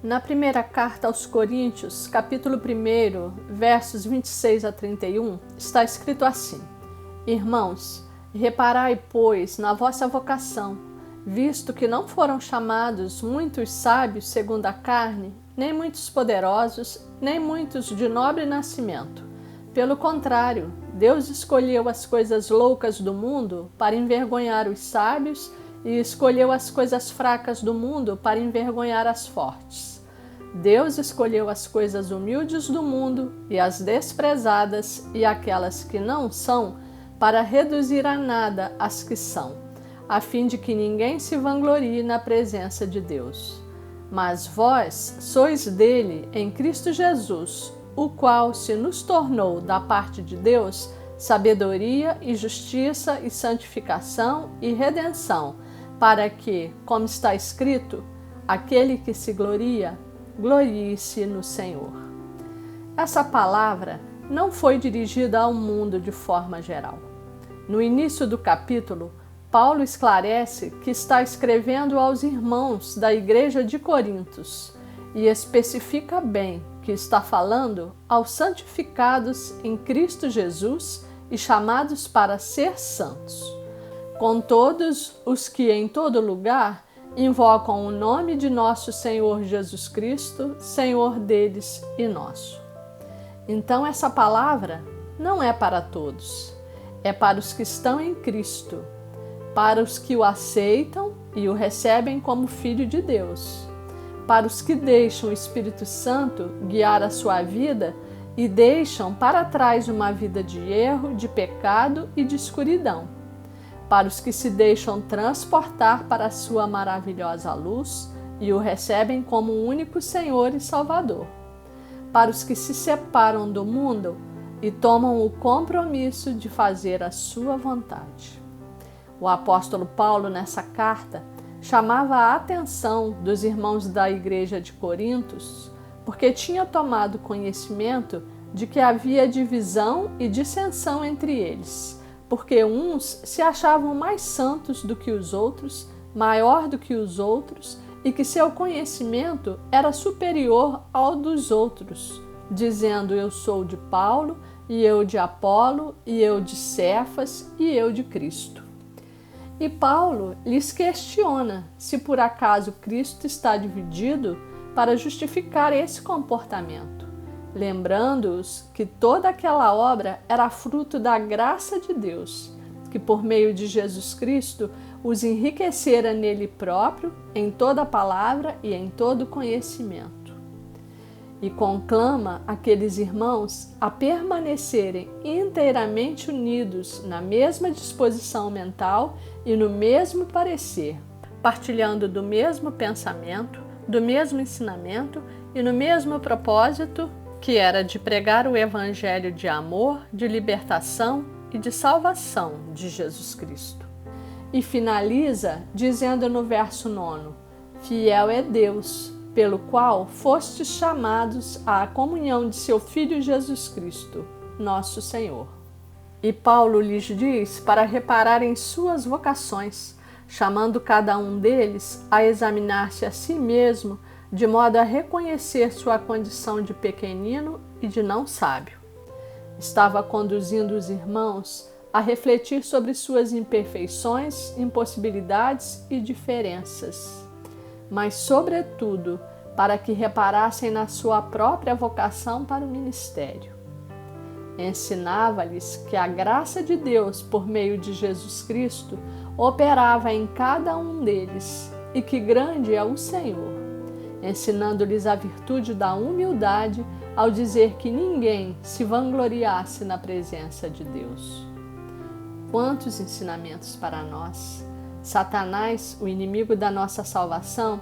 Na primeira carta aos Coríntios, capítulo 1, versos 26 a 31, está escrito assim: Irmãos, reparai, pois, na vossa vocação, visto que não foram chamados muitos sábios segundo a carne, nem muitos poderosos, nem muitos de nobre nascimento. Pelo contrário, Deus escolheu as coisas loucas do mundo para envergonhar os sábios e escolheu as coisas fracas do mundo para envergonhar as fortes. Deus escolheu as coisas humildes do mundo e as desprezadas e aquelas que não são, para reduzir a nada as que são, a fim de que ninguém se vanglorie na presença de Deus. Mas vós sois dele em Cristo Jesus, o qual se nos tornou da parte de Deus sabedoria e justiça e santificação e redenção, para que, como está escrito, aquele que se gloria, glorie-se no Senhor. Essa palavra não foi dirigida ao mundo de forma geral. No início do capítulo, Paulo esclarece que está escrevendo aos irmãos da igreja de Corintos e especifica bem que está falando aos santificados em Cristo Jesus e chamados para ser santos. Com todos os que em todo lugar invocam o nome de nosso Senhor Jesus Cristo, Senhor deles e nosso. Então essa palavra não é para todos, é para os que estão em Cristo, para os que o aceitam e o recebem como Filho de Deus, para os que deixam o Espírito Santo guiar a sua vida e deixam para trás uma vida de erro, de pecado e de escuridão, para os que se deixam transportar para a sua maravilhosa luz e o recebem como o único Senhor e Salvador, para os que se separam do mundo e tomam o compromisso de fazer a sua vontade. O apóstolo Paulo, nessa carta, chamava a atenção dos irmãos da igreja de Corintos, porque tinha tomado conhecimento de que havia divisão e dissensão entre eles, porque uns se achavam mais santos do que os outros, maior do que os outros, e que seu conhecimento era superior ao dos outros, dizendo: eu sou de Paulo, e eu de Apolo, e eu de Cefas, e eu de Cristo. E Paulo lhes questiona se por acaso Cristo está dividido para justificar esse comportamento, lembrando-os que toda aquela obra era fruto da graça de Deus, que por meio de Jesus Cristo os enriquecera nele próprio, em toda palavra e em todo conhecimento. E conclama aqueles irmãos a permanecerem inteiramente unidos na mesma disposição mental e no mesmo parecer, partilhando do mesmo pensamento, do mesmo ensinamento e no mesmo propósito, que era de pregar o evangelho de amor, de libertação e de salvação de Jesus Cristo. E finaliza dizendo no verso 9: Fiel é Deus, pelo qual fostes chamados à comunhão de seu Filho Jesus Cristo, nosso Senhor. E Paulo lhes diz para reparar em suas vocações, chamando cada um deles a examinar-se a si mesmo, de modo a reconhecer sua condição de pequenino e de não sábio. Estava conduzindo os irmãos a refletir sobre suas imperfeições, impossibilidades e diferenças, mas, sobretudo, para que reparassem na sua própria vocação para o ministério. Ensinava-lhes que a graça de Deus, por meio de Jesus Cristo, operava em cada um deles e que grande é o Senhor, ensinando-lhes a virtude da humildade ao dizer que ninguém se vangloriasse na presença de Deus. Quantos ensinamentos para nós! Satanás, o inimigo da nossa salvação,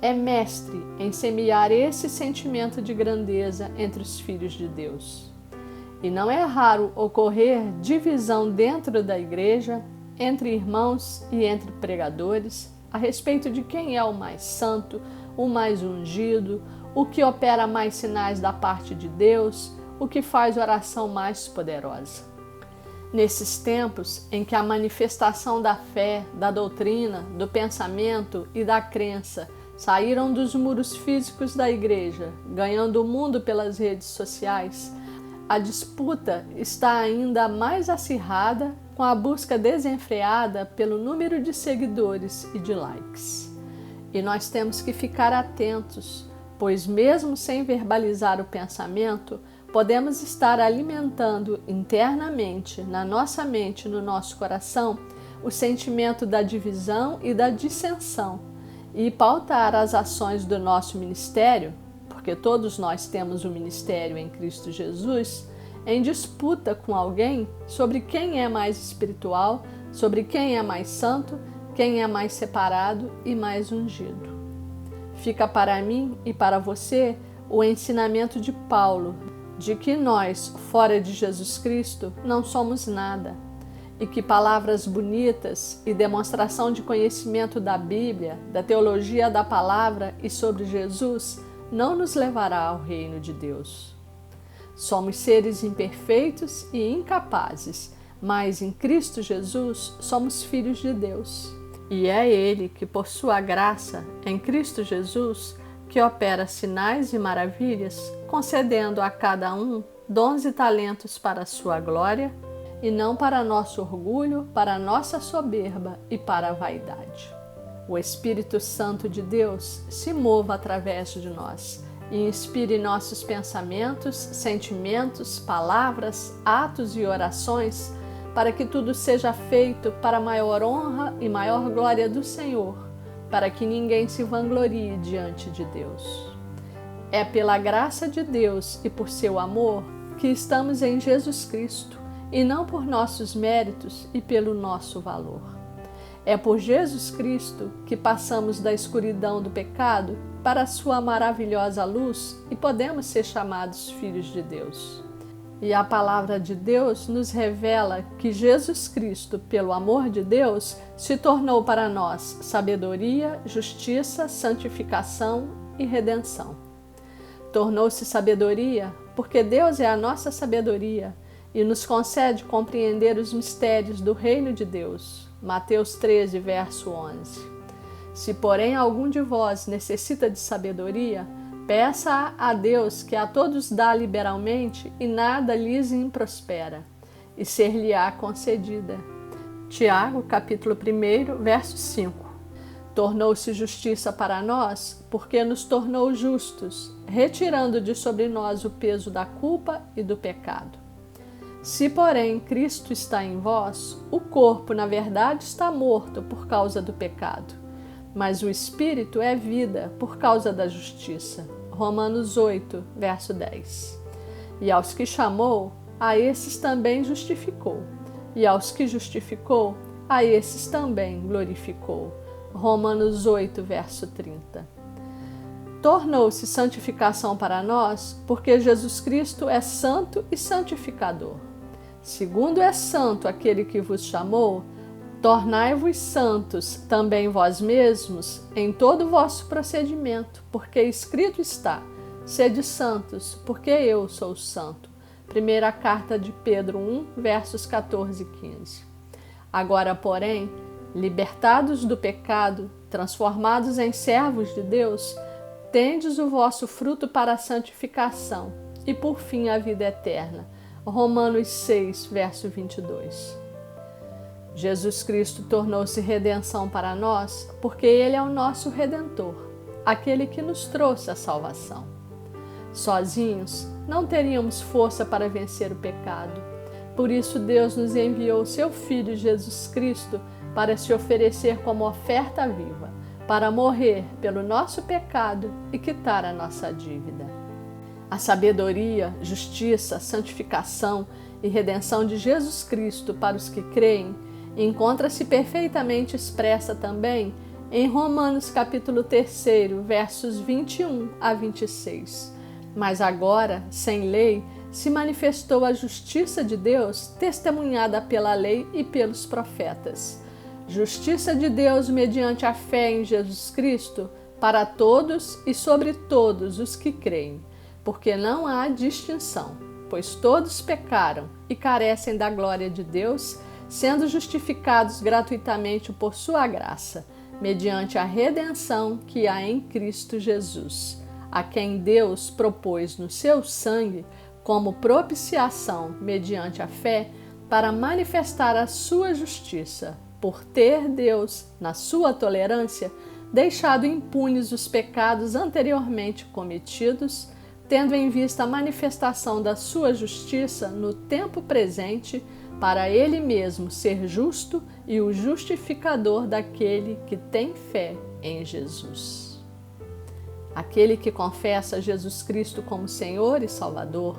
é mestre em semear esse sentimento de grandeza entre os filhos de Deus. E não é raro ocorrer divisão dentro da igreja, entre irmãos e entre pregadores, a respeito de quem é o mais santo, o mais ungido, o que opera mais sinais da parte de Deus, o que faz oração mais poderosa. Nesses tempos em que a manifestação da fé, da doutrina, do pensamento e da crença saíram dos muros físicos da igreja, ganhando o mundo pelas redes sociais, a disputa está ainda mais acirrada com a busca desenfreada pelo número de seguidores e de likes. E nós temos que ficar atentos, pois mesmo sem verbalizar o pensamento, podemos estar alimentando internamente, na nossa mente, no nosso coração, o sentimento da divisão e da dissensão, e pautar as ações do nosso ministério, porque todos nós temos um ministério em Cristo Jesus, em disputa com alguém sobre quem é mais espiritual, sobre quem é mais santo, quem é mais separado e mais ungido. Fica para mim e para você o ensinamento de Paulo, de que nós, fora de Jesus Cristo, não somos nada, e que palavras bonitas e demonstração de conhecimento da Bíblia, da teologia da palavra e sobre Jesus não nos levará ao reino de Deus. Somos seres imperfeitos e incapazes, mas em Cristo Jesus somos filhos de Deus. E é Ele que, por sua graça, em Cristo Jesus, que opera sinais e maravilhas, concedendo a cada um dons e talentos para a sua glória, e não para nosso orgulho, para nossa soberba e para a vaidade. O Espírito Santo de Deus se mova através de nós e inspire nossos pensamentos, sentimentos, palavras, atos e orações para que tudo seja feito para a maior honra e maior glória do Senhor, para que ninguém se vanglorie diante de Deus. É pela graça de Deus e por seu amor que estamos em Jesus Cristo, e não por nossos méritos e pelo nosso valor. É por Jesus Cristo que passamos da escuridão do pecado para a sua maravilhosa luz e podemos ser chamados filhos de Deus. E a palavra de Deus nos revela que Jesus Cristo, pelo amor de Deus, se tornou para nós sabedoria, justiça, santificação e redenção. Tornou-se sabedoria porque Deus é a nossa sabedoria e nos concede compreender os mistérios do reino de Deus. Mateus 13, verso 11. Se, porém, algum de vós necessita de sabedoria, peça a Deus, que a todos dá liberalmente e nada lhes improspera, e ser-lhe-á concedida. Tiago, capítulo 1, verso 5. Tornou-se justiça para nós, porque nos tornou justos, retirando de sobre nós o peso da culpa e do pecado. Se, porém, Cristo está em vós, o corpo, na verdade, está morto por causa do pecado, mas o espírito é vida por causa da justiça. Romanos 8, verso 10. E aos que chamou, a esses também justificou. E aos que justificou, a esses também glorificou. Romanos 8, verso 30. Tornou-se santificação para nós, porque Jesus Cristo é santo e santificador. Segundo é santo aquele que vos chamou, tornai-vos santos também vós mesmos em todo o vosso procedimento, porque escrito está: sede santos, porque eu sou santo. Primeira carta de Pedro 1, versos 14 e 15. Agora, porém, libertados do pecado, transformados em servos de Deus, tendes o vosso fruto para a santificação e, por fim, a vida eterna. Romanos 6, verso 22. Jesus Cristo tornou-se redenção para nós porque Ele é o nosso Redentor, aquele que nos trouxe a salvação. Sozinhos, não teríamos força para vencer o pecado. Por isso, Deus nos enviou seu Filho Jesus Cristo para se oferecer como oferta viva, para morrer pelo nosso pecado e quitar a nossa dívida. A sabedoria, justiça, santificação e redenção de Jesus Cristo para os que creem encontra-se perfeitamente expressa também em Romanos capítulo 3, versos 21 a 26. Mas agora, sem lei, se manifestou a justiça de Deus, testemunhada pela lei e pelos profetas. Justiça de Deus mediante a fé em Jesus Cristo para todos e sobre todos os que creem, porque não há distinção, pois todos pecaram e carecem da glória de Deus, sendo justificados gratuitamente por sua graça, mediante a redenção que há em Cristo Jesus, a quem Deus propôs no seu sangue como propiciação mediante a fé para manifestar a sua justiça, por ter Deus, na sua tolerância, deixado impunes os pecados anteriormente cometidos, tendo em vista a manifestação da sua justiça no tempo presente, para ele mesmo ser justo e o justificador daquele que tem fé em Jesus. Aquele que confessa Jesus Cristo como Senhor e Salvador,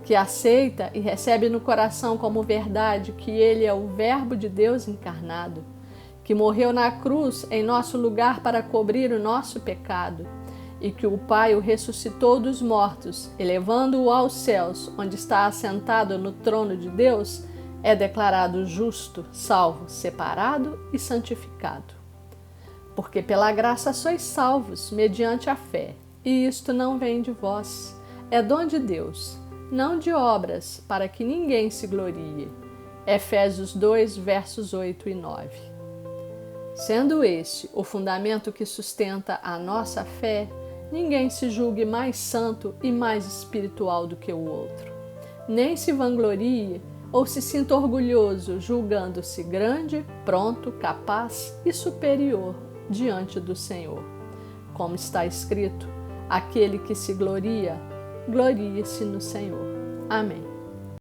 que aceita e recebe no coração como verdade que ele é o Verbo de Deus encarnado, que morreu na cruz em nosso lugar para cobrir o nosso pecado, e que o Pai o ressuscitou dos mortos, elevando-o aos céus, onde está assentado no trono de Deus, é declarado justo, salvo, separado e santificado. Porque pela graça sois salvos, mediante a fé, e isto não vem de vós, é dom de Deus, não de obras, para que ninguém se glorie. Efésios 2, versos 8 e 9. Sendo este o fundamento que sustenta a nossa fé, ninguém se julgue mais santo e mais espiritual do que o outro. Nem se vanglorie ou se sinta orgulhoso, julgando-se grande, pronto, capaz e superior diante do Senhor. Como está escrito, aquele que se gloria, glorie-se no Senhor. Amém.